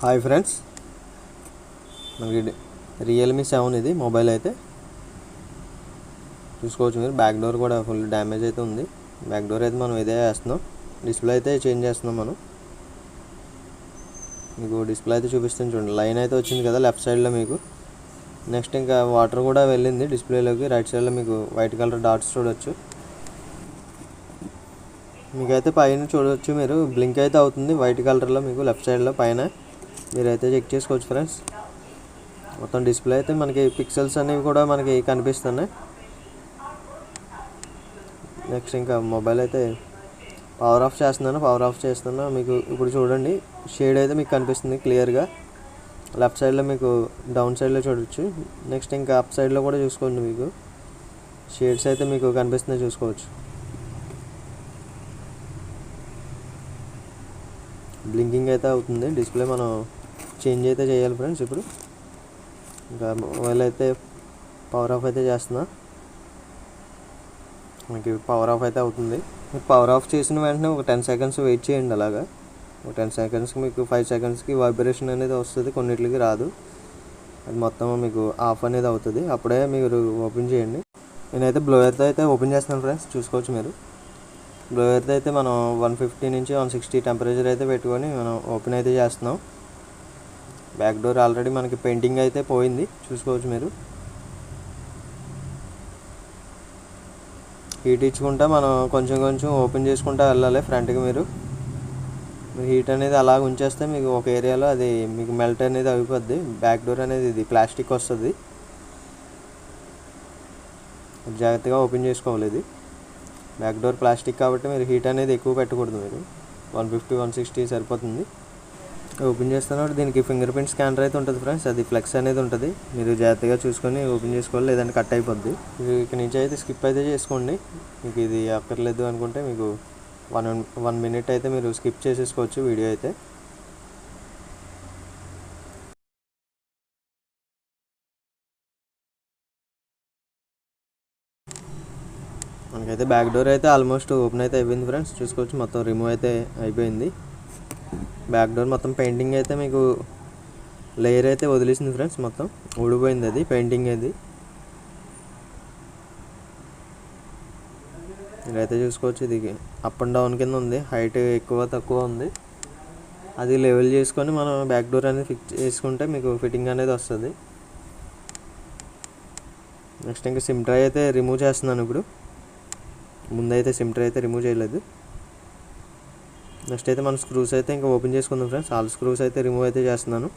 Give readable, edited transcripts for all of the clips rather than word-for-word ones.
Hi friends, మనకి Realme 7 ఇది mobile అయితే చూసుకోవచ్చు. మీరు బ్యాక్ డోర్ కూడా ఫుల్ డ్యామేజ్ అయితే ఉంది. బ్యాక్ డోర్ అయితే మనం ఇదే వేస్తున్నాం. డిస్ప్లే అయితే చేంజ్ చేస్తున్నాం మనం. మీకు డిస్ప్లే అయితే చూపిస్తుంది చూడండి. లైన్ అయితే వచ్చింది కదా లెఫ్ట్ సైడ్లో మీకు. నెక్స్ట్ ఇంకా వాటర్ కూడా వెళ్ళింది డిస్ప్లేలోకి. రైట్ సైడ్లో మీకు వైట్ కలర్ డాట్స్ చూడవచ్చు. మీకైతే పైన చూడవచ్చు, మీరు బ్లింక్ అయితే అవుతుంది వైట్ కలర్లో మీకు లెఫ్ట్ సైడ్లో పైన. మీరైతే చెక్ చేసుకోవచ్చు ఫ్రెండ్స్. మొత్తం డిస్ప్లే అయితే మనకి పిక్సెల్స్ అనేవి కూడా మనకి కనిపిస్తున్నాయి. నెక్స్ట్ ఇంకా మొబైల్ అయితే పవర్ ఆఫ్ చేస్తున్నా. మీకు ఇప్పుడు చూడండి, షేడ్ అయితే మీకు కనిపిస్తుంది క్లియర్గా. లెఫ్ట్ సైడ్లో మీకు డౌన్ సైడ్లో చూడవచ్చు. నెక్స్ట్ ఇంకా అప్ సైడ్లో కూడా చూసుకోండి, మీకు షేడ్స్ అయితే మీకు కనిపిస్తున్నాయి చూసుకోవచ్చు. బ్లింకింగ్ అయితే అవుతుంది డిస్ప్లే. మనం చేంజ్ అయితే చేయాలి ఫ్రెండ్స్. ఇప్పుడు ఇంకా మొబైల్ అయితే పవర్ ఆఫ్ అయితే చేస్తున్నా. మనకి పవర్ ఆఫ్ అయితే అవుతుంది. మీకు పవర్ ఆఫ్ చేసిన వెంటనే ఒక 10 సెకండ్స్ వెయిట్ చేయండి. అలాగా ఒక 10 సెకండ్స్కి మీకు 5 సెకండ్స్కి వైబ్రేషన్ అనేది వస్తుంది, కొన్నిటికి రాదు. అది మొత్తం మీకు ఆఫ్ అనేది అవుతుంది. అప్పుడే మీరు ఓపెన్ చేయండి. నేనైతే బ్లోయర్తో అయితే ఓపెన్ చేస్తున్నాను ఫ్రెండ్స్, చూసుకోవచ్చు మీరు. బ్లోయర్తో అయితే మనం 150 నుంచి 160 టెంపరేచర్ అయితే పెట్టుకొని మనం ఓపెన్ అయితే చేస్తున్నాం. బ్యాక్ డోర్ ఆల్రెడీ మనకి పెయింటింగ్ అయితే పోయింది, చూసుకోవచ్చు మీరు. హీట్ ఇచ్చుకుంటా మనం కొంచెం కొంచెం ఓపెన్ చేసుకుంటా వెళ్ళాలి ఫ్రంట్కి. మీరు హీట్ అనేది అలాగ ఉంచేస్తే మీకు ఒక ఏరియాలో అది మీకు మెల్ట్ అనేది అయిపోద్ది. బ్యాక్ డోర్ అనేది ఇది ప్లాస్టిక్ వస్తుంది, జాగ్రత్తగా ఓపెన్ చేసుకోవాలి. ఇది బ్యాక్ డోర్ ప్లాస్టిక్ కాబట్టి మీరు హీట్ అనేది ఎక్కువ పెట్టకూడదు. మీరు 150 160 సరిపోతుంది. ఓపెన్ చేస్తున్నప్పుడు దీనికి ఫింగర్ ప్రింట్ స్కానర్ అయితే ఉంటుంది ఫ్రెండ్స్. అది ఫ్లెక్స్ అనేది ఉంటుంది, మీరు జాగ్రత్తగా చూసుకొని ఓపెన్ చేసుకోవాలి, లేదంటే కట్ అయిపోద్ది. ఇక్కడ నుంచి అయితే స్కిప్ అయితే చేసుకోండి. మీకు ఇది అక్కర్లేదు అనుకుంటే మీకు 1 మినిట్ అయితే మీరు స్కిప్ చేసేసుకోవచ్చు వీడియో అయితే. మనకైతే బ్యాక్ డోర్ అయితే ఆల్మోస్ట్ ఓపెన్ అయితే అయిపోయింది ఫ్రెండ్స్, చూసుకోవచ్చు. మొత్తం రిమూవ్ అయితే అయిపోయింది. బ్యాక్ డోర్ మొత్తం పెయింటింగ్ అయితే మీకు లేయర్ అయితే వదిలేసింది ఫ్రెండ్స్. మొత్తం ఊడిపోయింది అది పెయింటింగ్ అది. మీరైతే చూసుకోవచ్చు, ఇది అప్ అండ్ డౌన్ కింద ఉంది, హైట్ ఎక్కువ తక్కువ ఉంది. అది లెవెల్ చేసుకొని మనం బ్యాక్ డోర్ అనేది ఫిక్స్ చేసుకుంటే మీకు ఫిట్టింగ్ అనేది వస్తుంది. నెక్స్ట్ ఇంకా సిమ్ ట్రై అయితే రిమూవ్ చేస్తున్నాను ఇప్పుడు. ముందైతే సిమ్ ట్రై అయితే రిమూవ్ చేయలేదు. నెక్స్ట్ అయితే మన స్క్రూస్ అయితే ఇంకా ఓపెన్ చేసుకుందాం ఫ్రెండ్స్. ఆల్ స్క్రూస్ అయితే రిమూవ్ అయితే చేస్తున్నాను.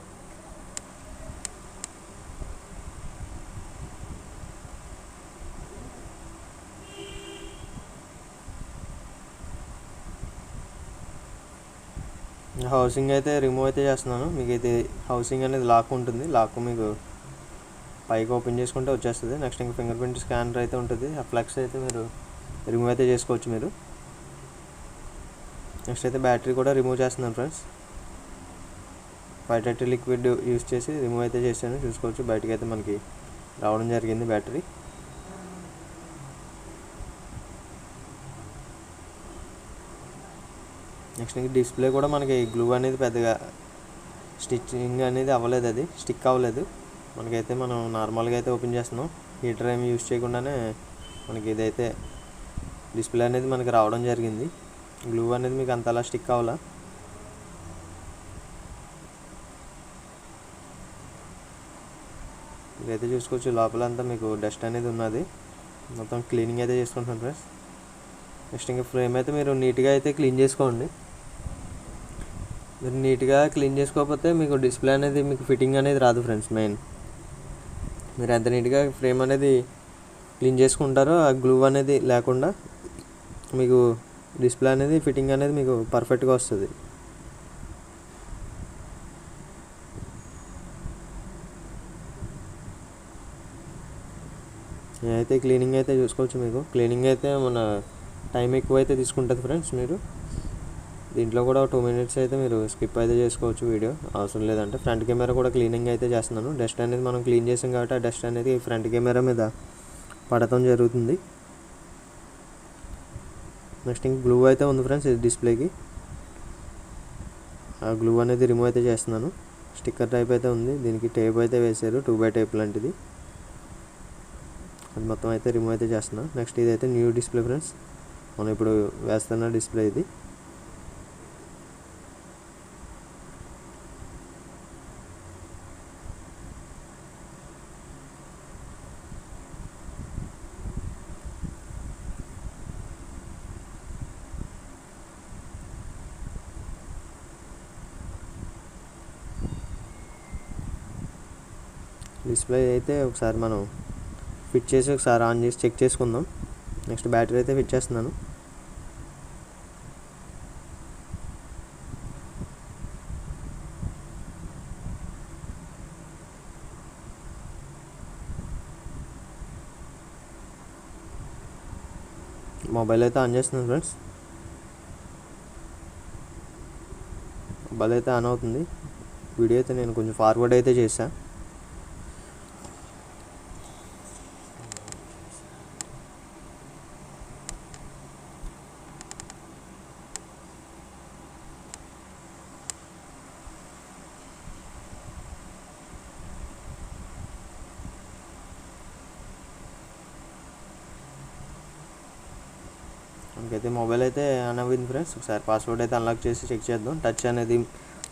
హౌసింగ్ అయితే రిమూవ్ అయితే చేస్తున్నాను. మీకు అయితే హౌసింగ్ అనేది లాక్ ఉంటుంది, లాక్ మీకు పైకి ఓపెన్ చేసుకుంటే వచ్చేస్తుంది. నెక్స్ట్ ఇంకా ఫింగర్ ప్రింట్ స్కానర్ అయితే ఉంటుంది, ఆ ఫ్లెక్స్ అయితే మీరు రిమూవ్ అయితే చేసుకోవచ్చు మీరు. నెక్స్ట్ అయితే బ్యాటరీ కూడా రిమూవ్ చేస్తున్నాను ఫ్రెండ్స్. 530 లిక్విడ్ యూస్ చేసి రిమూవ్ అయితే చేశాను, చూసుకోవచ్చు. బయటకి అయితే మనకి రావడం జరిగింది బ్యాటరీ. నెక్స్ట్ ఇంక డిస్ప్లే కూడా మనకి గ్లూ అనేది పెద్దగా స్టిచ్చింగ్ అనేది అవ్వలేదు, అది స్టిక్ అవ్వలేదు. మనకైతే మనం నార్మల్గా అయితే ఓపెన్ చేస్తున్నాం, హీటర్ ఏమి యూస్ చేయకుండానే మనకి ఇదైతే డిస్ప్లే అనేది మనకి రావడం జరిగింది. గ్లూ అనేది మీకు అంతలా స్టిక్ అవ్వాలా. ఇదైతే చూసుకోవచ్చు, లోపలంతా మీకు డస్ట్ అనేది ఉన్నది. మొత్తం క్లీనింగ్ అయితే చేసుకుంటాం ఫ్రెండ్స్. నెక్స్ట్ ఇంకా ఫ్రేమ్ అయితే మీరు నీట్గా అయితే క్లీన్ చేసుకోండి. మీరు నీట్గా క్లీన్ చేసుకోకపోతే మీకు డిస్ప్లే అనేది మీకు ఫిట్టింగ్ అనేది రాదు ఫ్రెండ్స్. మెయిన్ మీరు ఎంత నీట్గా ఫ్రేమ్ అనేది క్లీన్ చేసుకుంటారో ఆ గ్లూ అనేది లేకుండా మీకు డిస్ప్లే అనేది ఫిట్టింగ్ అనేది మీకు పర్ఫెక్ట్గా వస్తుంది. నేనైతే క్లీనింగ్ అయితే చూసుకోవచ్చు. మీకు క్లీనింగ్ అయితే మన టైం ఎక్కువ అయితే తీసుకుంటుంది ఫ్రెండ్స్. మీరు దీంట్లో కూడా 2 మినిట్స్ అయితే మీరు స్కిప్ అయితే చేసుకోవచ్చు, వీడియో అవసరం లేదంటే. ఫ్రంట్ కెమెరా కూడా క్లీనింగ్ అయితే చేస్తున్నాను. డస్ట్ అనేది మనం క్లీన్ చేసాం కాబట్టి ఆ డస్ట్ అనేది ఫ్రంట్ కెమెరా మీద పడటం జరుగుతుంది. నెక్స్ట్ ఇంక గ్లూ అయితే ఉంది ఫ్రెండ్స్ డిస్ప్లేకి. ఆ గ్లూ అనేది రిమూవ్ అయితే చేస్తున్నాను. స్టిక్కర్ టైప్ అయితే ఉంది. దీనికి టేప్ అయితే వేశారు, 2x టేప్ లాంటిది. అది మొత్తం అయితే రిమూవ్ అయితే చేస్తున్నా. నెక్స్ట్ ఇదైతే న్యూ డిస్ప్లే ఫ్రెండ్స్, మనం ఇప్పుడు వేస్తున్న డిస్ప్లే ఇది. డిస్ప్లే అయితే ఒకసారి మనం ఫిట్ చేసి ఒకసారి ఆన్ చేసి చెక్ చేసుకుందాం. నెక్స్ట్ బ్యాటరీ అయితే ఫిట్ చేస్తున్నాను. మొబైల్ అయితే ఆన్ చేస్తున్నాను ఫ్రెండ్స్. మొబైల్ అయితే ఆన్ అవుతుంది. వీడియో అయితే నేను కొంచెం ఫార్వర్డ్ అయితే చేశాను. మనకైతే మొబైల్ అయితే ఆన్ అవ్వింది ఫ్రెండ్స్. ఒకసారి పాస్వర్డ్ అయితే అన్లాక్ చేసి చెక్ చేద్దాం. టచ్ అనేది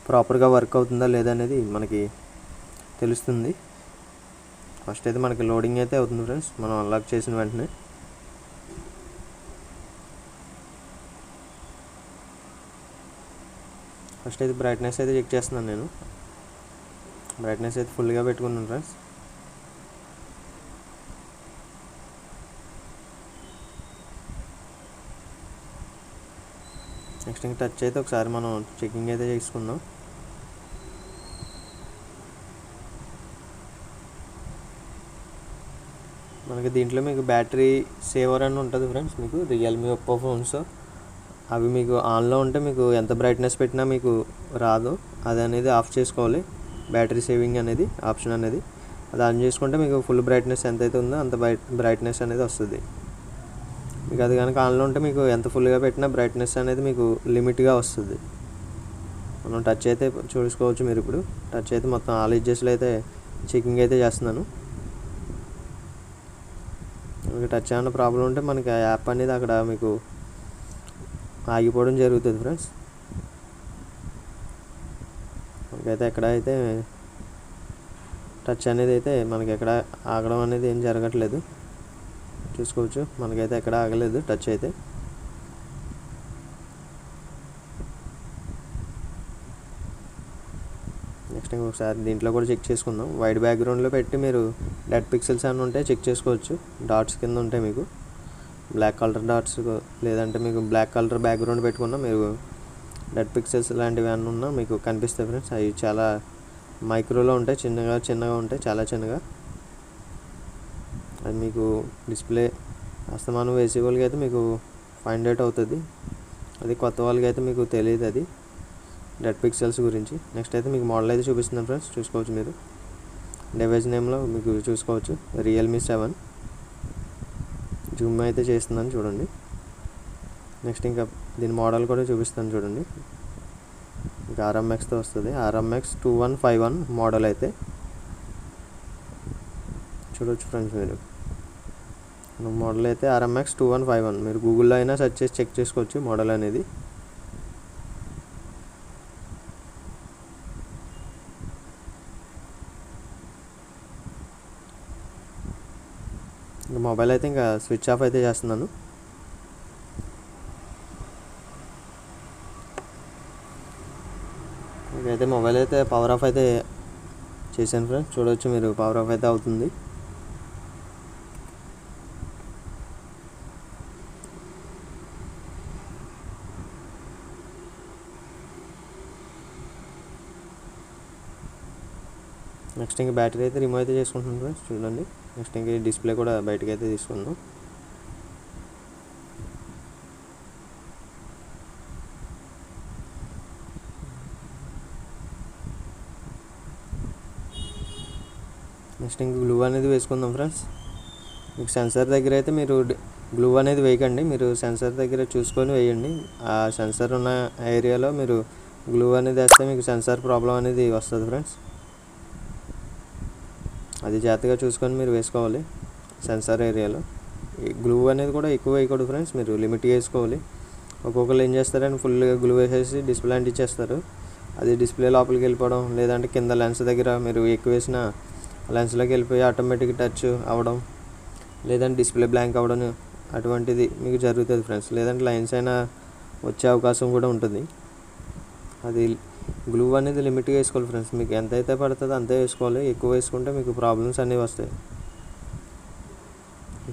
ప్రాపర్గా వర్క్ అవుతుందా లేదా అనేది మనకి తెలుస్తుంది. ఫస్ట్ అయితే మనకి లోడింగ్ అయితే అవుతుంది ఫ్రెండ్స్, మనం అన్లాక్ చేసిన వెంటనే. ఫస్ట్ అయితే బ్రైట్నెస్ అయితే చెక్ చేస్తున్నాను నేను. బ్రైట్నెస్ అయితే ఫుల్గా పెట్టుకున్నాను ఫ్రెండ్స్. నెక్స్ట్ ఇంకా టచ్ అయితే ఒకసారి మనం చెకింగ్ అయితే చేసుకుందాం. మనకి దీంట్లో మీకు బ్యాటరీ సేవర్ అని ఉంటుంది ఫ్రెండ్స్. మీకు రియల్మీ, ఒప్పో ఫోన్స్ అవి మీకు ఆన్లో ఉంటే మీకు ఎంత బ్రైట్నెస్ పెట్టినా మీకు రాదు. అది అనేది ఆఫ్ చేసుకోవాలి. బ్యాటరీ సేవింగ్ అనేది ఆప్షన్ అనేది అది ఆన్ చేసుకుంటే మీకు ఫుల్ బ్రైట్నెస్ ఎంతైతే ఉందో అంత బ్రైట్నెస్ అనేది వస్తుంది. మీకు అది కనుక ఆన్లో ఉంటే మీకు ఎంత ఫుల్గా పెట్టినా బ్రైట్నెస్ అనేది మీకు లిమిట్గా వస్తుంది. మనం టచ్ అయితే చూసుకోవచ్చు. మీరు ఇప్పుడు టచ్ అయితే మొత్తం ఆల్ ఎడ్జెస్లో అయితే చెకింగ్ అయితే చేస్తున్నాను. మీకు టచ్ ఏమైనా ప్రాబ్లం ఉంటే మనకి ఆ యాప్ అనేది అక్కడ మీకు ఆగిపోవడం జరుగుతుంది ఫ్రెండ్స్. మనకైతే ఎక్కడైతే టచ్ అనేది అయితే మనకి ఎక్కడ ఆగడం అనేది ఏం జరగట్లేదు, చూసుకోవచ్చు. మనకైతే ఎక్కడ ఆగలేదు టచ్ అయితే. నెక్స్ట్ ఇంకొకసారి దీంట్లో కూడా చెక్ చేసుకుందాం. వైట్ బ్యాక్గ్రౌండ్లో పెట్టి మీరు డెడ్ పిక్సెల్స్ అని ఉంటే చెక్ చేసుకోవచ్చు. డాట్స్ కింద ఉంటాయి మీకు బ్లాక్ కలర్ డాట్స్, లేదంటే మీకు బ్లాక్ కలర్ బ్యాక్గ్రౌండ్ పెట్టుకున్నా మీరు డెడ్ పిక్సెల్స్ లాంటివి అన్నీ ఉన్నా మీకు కనిపిస్తాయి ఫ్రెండ్స్. అవి చాలా మైక్రోలో ఉంటాయి, చిన్నగా ఉంటాయి, చాలా చిన్నగా. అది మీకు డిస్ప్లే అస్తమానం వేసే వాళ్ళకి అయితే మీకు ఫైండ్ అవుట్ అవుతుంది. అది కొత్త వాళ్ళకి అయితే మీకు తెలియదు అది డెడ్ పిక్సెల్స్ గురించి. నెక్స్ట్ అయితే మీకు మోడల్ అయితే చూపిస్తున్నాను ఫ్రెండ్స్, చూసుకోవచ్చు. మీరు డివైస్ నేమ్లో మీకు చూసుకోవచ్చు రియల్మీ 7. జూమ్ అయితే చేస్తున్నాను చూడండి. నెక్స్ట్ ఇంకా దీని మోడల్ కూడా చూపిస్తాను చూడండి. ఇంకా RMXతో వస్తుంది. RMX 2151 మోడల్ అయితే చూడవచ్చు ఫ్రెండ్స్. మీరు మోడల్ అయితే RMX 2151 మీరు గూగుల్లో అయినా సెర్చ్ చేసి చెక్ చేసుకోవచ్చు మోడల్ అనేది. మొబైల్ అయితే ఇంకా స్విచ్ ఆఫ్ అయితే చేస్తున్నాను. ఇంకైతే మొబైల్ అయితే పవర్ ఆఫ్ అయితే చేశాను ఫ్రెండ్స్, చూడవచ్చు మీరు. పవర్ ఆఫ్ అయితే అవుతుంది. నెక్స్ట్ ఇంకా బ్యాటరీ అయితే రిమూవ్ అయితే చేసుకుంటున్నాను ఫ్రెండ్స్, చూడండి. నెక్స్ట్ ఇంకా డిస్ప్లే కూడా బయటకు అయితే తీసుకుందాం. నెక్స్ట్ ఇంక గ్లూ అనేది వేసుకుందాం ఫ్రెండ్స్. మీకు సెన్సార్ దగ్గర అయితే మీరు గ్లూ అనేది వేయకండి, మీరు సెన్సార్ దగ్గర చూసుకొని వేయండి. ఆ సెన్సార్ ఉన్న ఏరియాలో మీరు గ్లూ అనేది వేస్తే మీకు సెన్సార్ ప్రాబ్లం అనేది వస్తుంది ఫ్రెండ్స్. అది జాగ్రత్తగా చూసుకొని మీరు వేసుకోవాలి సెన్సార్ ఏరియాలో. గ్లూ అనేది కూడా ఎక్కువ వేయకూడదు ఫ్రెండ్స్, మీరు లిమిట్గా వేసుకోవాలి. ఒక్కొక్కరు ఏం చేస్తారని ఫుల్గా గ్లూ వేసేసి డిస్ప్లే అంటించేస్తారు. అది డిస్ప్లే లోపలికి వెళ్ళిపోవడం, లేదంటే కింద లెన్స్ దగ్గర మీరు ఎక్కువ వేసిన లెన్స్లోకి వెళ్ళిపోయి ఆటోమేటిక్ టచ్ అవ్వడం, లేదంటే డిస్ప్లే బ్లాంక్ అవ్వడం అటువంటిది మీకు జరుగుతుంది ఫ్రెండ్స్. లేదంటే లైన్స్ అయినా వచ్చే అవకాశం కూడా ఉంటుంది. అది గ్లూ అనేది లిమిట్గా వేసుకోవాలి ఫ్రెండ్స్. మీకు ఎంత అయితే పడుతుందో అంతే వేసుకోవాలి. ఎక్కువ వేసుకుంటే మీకు ప్రాబ్లమ్స్ అనేవి వస్తాయి.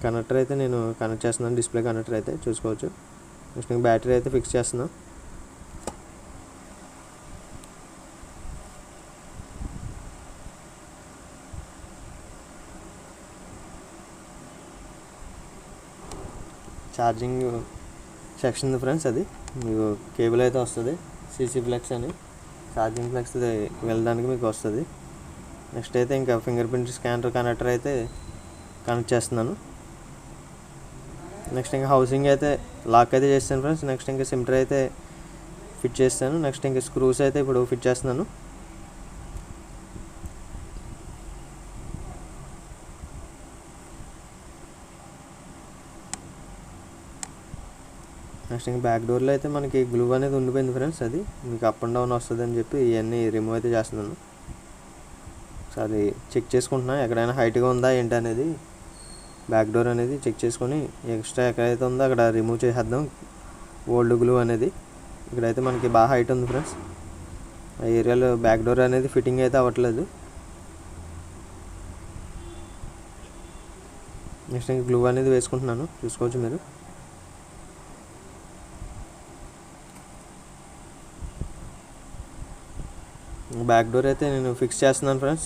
కనెక్టర్ అయితే నేను కనెక్ట్ చేస్తున్నాను, డిస్ప్లే కనెక్టర్ అయితే చూసుకోవచ్చు. నెక్స్ట్ నేను బ్యాటరీ అయితే ఫిక్స్ చేస్తున్నాను. ఛార్జింగ్ సెక్షన్ ఫ్రెండ్స్, అది మీకు కేబుల్ అయితే వస్తుంది, సీసీ ఫ్లెక్స్ అని ఛార్జింగ్ ఫ్లెక్స్ వెళ్ళడానికి మీకు వస్తుంది. నెక్స్ట్ అయితే ఇంకా ఫింగర్ ప్రింట్ స్కానర్ కనెక్టర్ అయితే కనెక్ట్ చేస్తున్నాను. నెక్స్ట్ ఇంకా హౌసింగ్ అయితే లాక్ అయితే చేస్తాను ఫ్రెండ్స్. నెక్స్ట్ ఇంకా సిమ్ ట్రే అయితే ఫిట్ చేస్తాను. నెక్స్ట్ ఇంకా స్క్రూస్ అయితే ఇప్పుడు ఫిట్ చేస్తున్నాను. నెక్స్ట్ ఇంకా బ్యాక్ డోర్లో అయితే మనకి గ్లూ అనేది ఉండిపోయింది ఫ్రెండ్స్. అది మీకు అప్ అండ్ డౌన్ వస్తుంది అని చెప్పి ఇవన్నీ రిమూవ్ అయితే చేస్తున్నాను. సో అది చెక్ చేసుకుంటున్నాను ఎక్కడైనా హైట్గా ఉందా ఏంటి అనేది. బ్యాక్ డోర్ అనేది చెక్ చేసుకొని ఎక్స్ట్రా ఎక్కడైతే ఉందో అక్కడ రిమూవ్ చేసేద్దాం ఓల్డ్ గ్లూ అనేది. ఇక్కడైతే మనకి బాగా హైట్ ఉంది ఫ్రెండ్స్, ఆ ఏరియాలో బ్యాక్ డోర్ అనేది ఫిట్టింగ్ అయితే అవ్వట్లేదు. నెక్స్ట్ ఇంకా గ్లూ అనేది వేసుకుంటున్నాను, చూసుకోవచ్చు మీరు. బ్యాక్ డోర్ అయితే నేను ఫిక్స్ చేస్తున్నాను ఫ్రెండ్స్.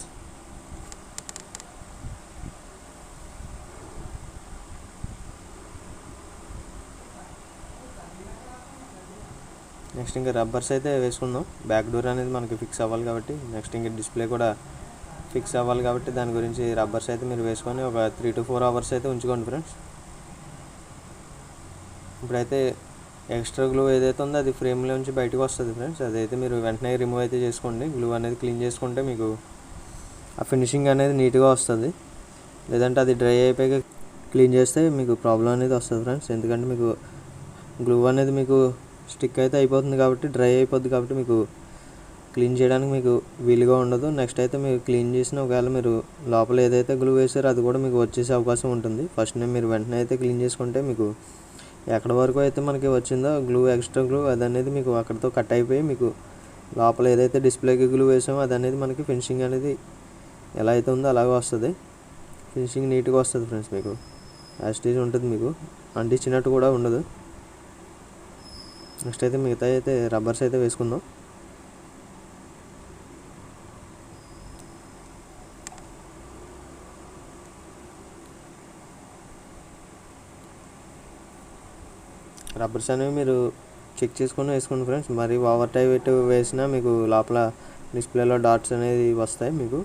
నెక్స్ట్ ఇంకా రబ్బర్స్ అయితే వేసుకుందాం. బ్యాక్ డోర్ అనేది మనకి ఫిక్స్ అవ్వాలి కాబట్టి, నెక్స్ట్ ఇంకా డిస్ప్లే కూడా ఫిక్స్ అవ్వాలి కాబట్టి దాని గురించి రబ్బర్స్ అయితే మీరు వేసుకొని ఒక 3 to 4 hours అయితే ఉంచుకోండి ఫ్రెండ్స్. ఇప్పుడైతే ఎక్స్ట్రా గ్లూ ఏదైతే ఉందో అది ఫ్రేమ్లో నుంచి బయటకు వస్తుంది ఫ్రెండ్స్. అదైతే మీరు వెంటనే రిమూవ్ అయితే చేసుకోండి. గ్లూ అనేది క్లీన్ చేసుకుంటే మీకు ఆ ఫినిషింగ్ అనేది నీట్గా వస్తుంది. లేదంటే అది డ్రై అయిపోయి క్లీన్ చేస్తే మీకు ప్రాబ్లం అనేది వస్తుంది ఫ్రెండ్స్. ఎందుకంటే మీకు గ్లూ అనేది మీకు స్టిక్ అయితే అయిపోతుంది కాబట్టి, డ్రై అయిపోద్ది కాబట్టి మీకు క్లీన్ చేయడానికి మీకు వీలుగా ఉండదు. నెక్స్ట్ అయితే మీరు క్లీన్ చేసిన ఒకవేళ మీరు లోపల ఏదైతే గ్లూ వేసారో అది కూడా మీకు వచ్చేసే అవకాశం ఉంటుంది. ఫస్ట్ మీరు వెంటనే అయితే క్లీన్ చేసుకుంటే మీకు ఎక్కడ వరకు అయితే మనకి వచ్చిందో గ్లూ, ఎక్స్ట్రా గ్లూ అది అనేది మీకు అక్కడితో కట్ అయిపోయి మీకు లోపల ఏదైతే డిస్ప్లేకి గ్లూ వేసామో అది అనేది మనకి ఫినిషింగ్ అనేది ఎలా అయితే ఉందో అలాగే వస్తుంది. ఫినిషింగ్ నీట్గా వస్తుంది ఫ్రెండ్స్. మీకు యాస్టీజ్ ఉంటుంది, మీకు అంటించినట్టు కూడా ఉండదు. నెక్స్ట్ అయితే మిగతా అయితే రబ్బర్స్ అయితే వేసుకుందాం. రబ్బర్స్ అనేవి మీరు చెక్ చేసుకొని వేసుకోండి ఫ్రెండ్స్. మరి ఓవర్ టైట్ వేసినా మీకు లోపల డిస్ప్లేలో డాట్స్ అనేది వస్తాయి మీకు.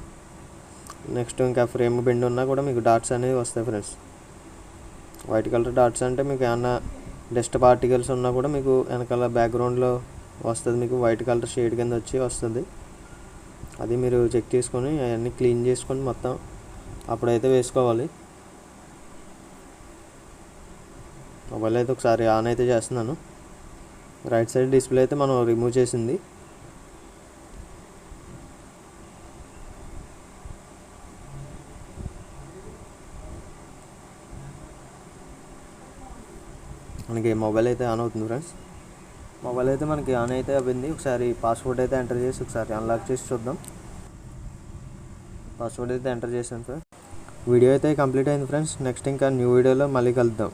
నెక్స్ట్ ఇంకా ఫ్రేమ్ బెండ్ ఉన్నా కూడా మీకు డాట్స్ అనేవి వస్తాయి ఫ్రెండ్స్. వైట్ కలర్ డాట్స్ అంటే మీకు ఏమన్నా డస్ట్ పార్టికల్స్ ఉన్నా కూడా మీకు వెనకాల బ్యాక్గ్రౌండ్లో వస్తుంది, మీకు వైట్ కలర్ షేడ్ కింద వచ్చి వస్తుంది. అది మీరు చెక్ చేసుకొని అవన్నీ క్లీన్ చేసుకొని మొత్తం అప్పుడైతే వేసుకోవాలి. మొబైల్ అయితే ఒకసారి ఆన్ అయితే చేస్తున్నాను. రైట్ సైడ్ డిస్ప్లే అయితే మనం రిమూవ్ చేసింది. మనకి మొబైల్ అయితే ఆన్ అవుతుంది ఫ్రెండ్స్. మొబైల్ అయితే మనకి ఆన్ అయితే అయింది. ఒకసారి పాస్వర్డ్ అయితే ఎంటర్ చేసి ఒకసారి అన్లాక్ చేసి చూద్దాం. పాస్వర్డ్ అయితే ఎంటర్ చేశాను ఫ్రెండ్స్. వీడియో అయితే కంప్లీట్ అయింది ఫ్రెండ్స్. నెక్స్ట్ ఇంకా న్యూ వీడియోలో మళ్ళీ కలుద్దాం.